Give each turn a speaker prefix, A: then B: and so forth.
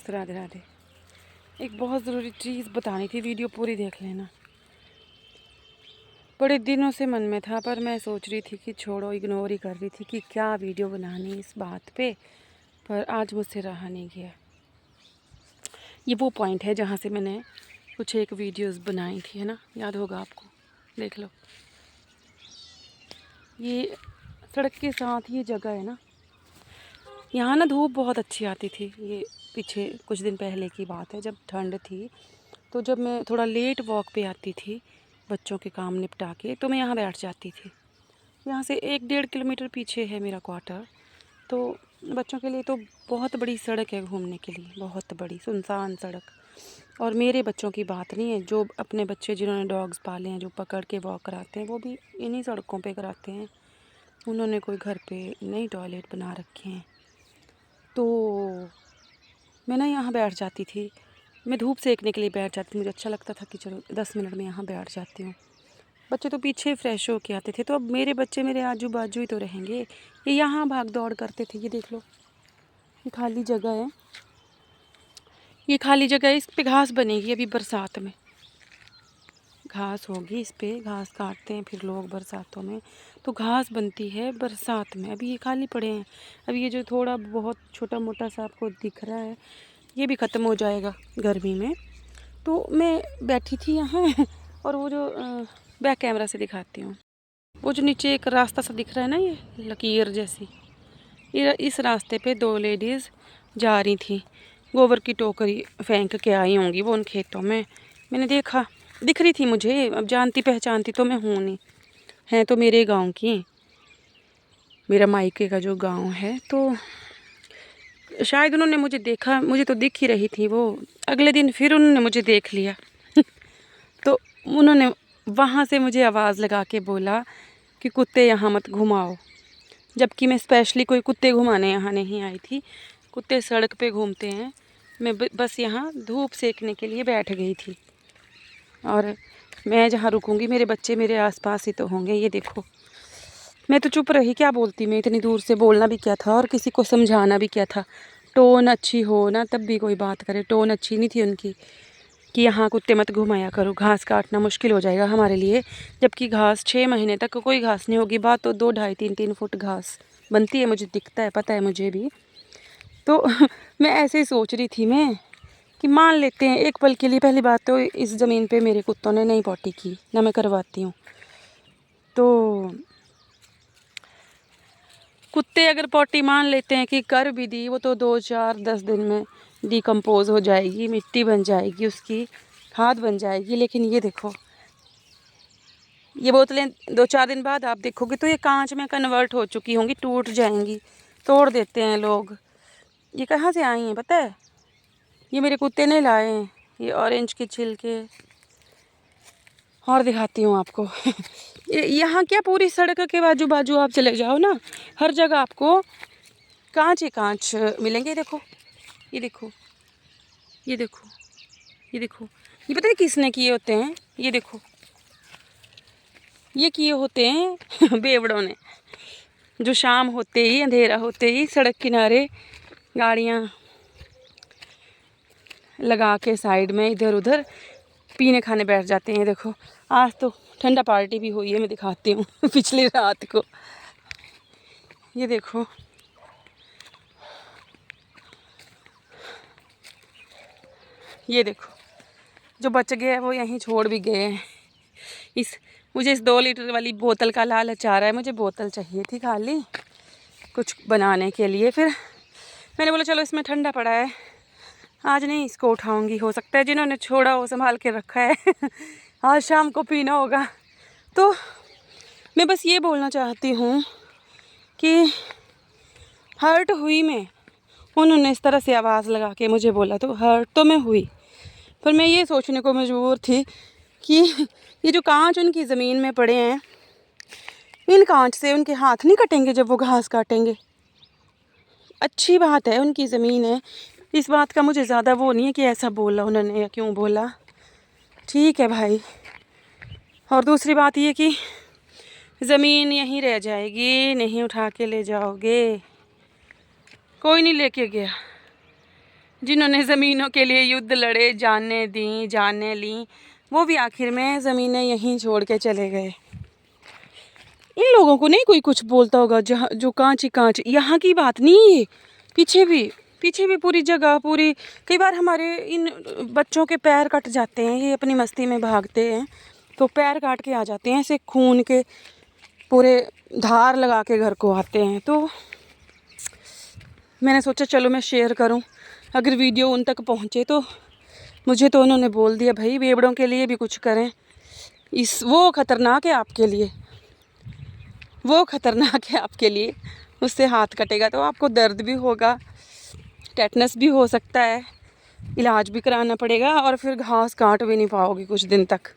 A: राधे राधे। एक बहुत ज़रूरी चीज़ बतानी थी, वीडियो पूरी देख लेना। बड़े दिनों से मन में था, पर मैं सोच रही थी कि छोड़ो, इग्नोर ही कर रही थी कि क्या वीडियो बनानी इस बात पे, पर आज मुझसे रहा नहीं गया। ये वो पॉइंट है जहाँ से मैंने कुछ एक वीडियोस बनाई थी, है ना, याद होगा आपको, देख लो। ये सड़क के साथ ये जगह है ना, यहाँ ना धूप बहुत अच्छी आती थी। ये पीछे कुछ दिन पहले की बात है, जब ठंड थी, तो जब मैं थोड़ा लेट वॉक पे आती थी बच्चों के काम निपटा के, तो मैं यहाँ बैठ जाती थी। यहाँ से 1-1.5 किलोमीटर पीछे है मेरा क्वार्टर। तो बच्चों के लिए तो बहुत बड़ी सड़क है घूमने के लिए, बहुत बड़ी सुनसान सड़क। और मेरे बच्चों की बात नहीं है, जो अपने बच्चे जिन्होंने डॉग्स पाले हैं, जो पकड़ के वॉक कराते हैं, वो भी इन्हीं सड़कों पे कराते हैं। उन्होंने कोई घर पे नई टॉयलेट बना रखे हैं। तो मैं ना यहाँ बैठ जाती थी, मैं धूप सेकने के लिए बैठ जाती थी। मुझे अच्छा लगता था कि चलो 10 मिनट में यहाँ बैठ जाती हूँ। बच्चे तो पीछे फ्रेश हो के आते थे, तो अब मेरे बच्चे मेरे आजू बाजू ही तो रहेंगे। ये यहाँ भाग दौड़ करते थे। ये देख लो, ये खाली जगह है, ये खाली जगह है, इस पे घास बनेगी अभी बरसात में। घास होगी इस पे, घास काटते हैं फिर लोग बरसातों में, तो घास बनती है बरसात में। अभी ये खाली पड़े हैं। अभी ये जो थोड़ा बहुत छोटा मोटा सा आपको दिख रहा है, ये भी ख़त्म हो जाएगा गर्मी में। तो मैं बैठी थी यहाँ और वो जो बैक कैमरा से दिखाती हूँ, वो जो नीचे एक रास्ता सा दिख रहा है ना, ये लकीर जैसी, ये इस रास्ते पे 2 लेडीज़ जा रही थी। गोबर की टोकरी फेंक के आई होंगी वो उन खेतों में। मैंने देखा, दिख रही थी मुझे। अब जानती पहचानती तो मैं हूँ नहीं, हैं तो मेरे गांव की, मेरा मायके का जो गांव है। तो शायद उन्होंने मुझे देखा, मुझे तो दिख ही रही थी वो। अगले दिन फिर उन्होंने मुझे देख लिया तो उन्होंने वहाँ से मुझे आवाज़ लगा के बोला कि कुत्ते यहाँ मत घुमाओ। जबकि मैं स्पेशली कोई कुत्ते घुमाने यहाँ नहीं आई थी। कुत्ते सड़क पे घूमते हैं, मैं बस यहाँ धूप सेकने के लिए बैठ गई थी। और मैं जहाँ रुकूंगी, मेरे बच्चे मेरे आसपास ही तो होंगे। ये देखो, मैं तो चुप रही, क्या बोलती मैं, इतनी दूर से बोलना भी क्या था और किसी को समझाना भी क्या था। टोन अच्छी हो ना तब भी कोई बात करे, टोन अच्छी नहीं थी उनकी कि यहाँ कुत्ते मत घुमाया करो, घास काटना मुश्किल हो जाएगा हमारे लिए। जबकि घास 6 महीने तक कोई घास नहीं होगी। बात तो 2 ढाई 3 फुट घास बनती है, मुझे दिखता है, पता है मुझे भी। तो मैं ऐसे ही सोच रही थी मैं कि मान लेते हैं एक पल के लिए, पहली बात तो इस ज़मीन पे मेरे कुत्तों ने नहीं पॉटी की, ना मैं करवाती हूँ। तो कुत्ते अगर पॉटी मान लेते हैं कि कर भी दी, वो तो 2-4-10 दिन में डिकम्पोज हो जाएगी, मिट्टी बन जाएगी, उसकी खाद बन जाएगी। लेकिन ये देखो, ये बोतलें 2-4 दिन बाद आप देखोगे तो ये कांच में कन्वर्ट हो चुकी होंगी, टूट जाएंगी, तोड़ देते हैं लोग। ये कहाँ से आई हैं पता है? ये मेरे कुत्ते ने लाए हैं, ये ऑरेंज के छिलके। और दिखाती हूँ आपको यहाँ क्या, पूरी सड़क के बाजू बाजू आप चले जाओ ना, हर जगह आपको कांच ही कांच मिलेंगे। देखो, ये देखो, ये देखो, ये देखो, ये पता है किसने किए होते हैं? ये देखो, ये किए होते हैं बेवड़ों ने, जो शाम होते ही, अंधेरा होते ही सड़क किनारे गाड़ियाँ लगा के साइड में इधर उधर पीने खाने बैठ जाते हैं। देखो, आज तो ठंडा पार्टी भी हुई है, मैं दिखाती हूँ पिछली रात को। ये देखो, ये देखो, जो बच गए हैं वो यहीं छोड़ भी गए हैं। मुझे इस 2 लीटर वाली बोतल का लालच आ रहा है। मुझे बोतल चाहिए थी खाली कुछ बनाने के लिए। फिर मैंने बोला चलो, इसमें ठंडा पड़ा है, आज नहीं इसको उठाऊंगी। हो सकता है जिन्होंने छोड़ा वो संभाल के रखा है आज शाम को पीना होगा। तो मैं बस ये बोलना चाहती हूँ कि हर्ट हुई मैं, उन्होंने इस तरह से आवाज़ लगा के मुझे बोला तो हर्ट तो मैं हुई। पर मैं ये सोचने को मजबूर थी कि ये जो कांच उनकी ज़मीन में पड़े हैं, इन कांच से उनके हाथ नहीं कटेंगे जब वो घास काटेंगे। अच्छी बात है, उनकी ज़मीन है, इस बात का मुझे ज़्यादा वो नहीं है कि ऐसा बोला उन्होंने या क्यों बोला, ठीक है भाई। और दूसरी बात ये कि ज़मीन यहीं रह जाएगी, नहीं उठा के ले जाओगे, कोई नहीं लेके गया। जिन्होंने ज़मीनों के लिए युद्ध लड़े, जानें दी, जानें ली, वो भी आखिर में ज़मीनें यहीं छोड़ के चले गए। इन लोगों को नहीं कोई कुछ बोलता होगा, जहाँ जो कांच ही कांच, यहाँ की बात नहीं है, पीछे भी पूरी जगह पूरी। कई बार हमारे इन बच्चों के पैर कट जाते हैं, ये अपनी मस्ती में भागते हैं तो पैर काट के आ जाते हैं, ऐसे खून के पूरे धार लगा के घर को आते हैं। तो मैंने सोचा चलो मैं शेयर करूं, अगर वीडियो उन तक पहुंचे तो। मुझे तो उन्होंने बोल दिया भाई बेवड़ों के लिए भी कुछ करें, वो ख़तरनाक है आपके लिए, वो ख़तरनाक है आपके लिए, उससे हाथ कटेगा तो आपको दर्द भी होगा, टेटनस भी हो सकता है, इलाज भी कराना पड़ेगा और फिर घास काट भी नहीं पाओगे कुछ दिन तक।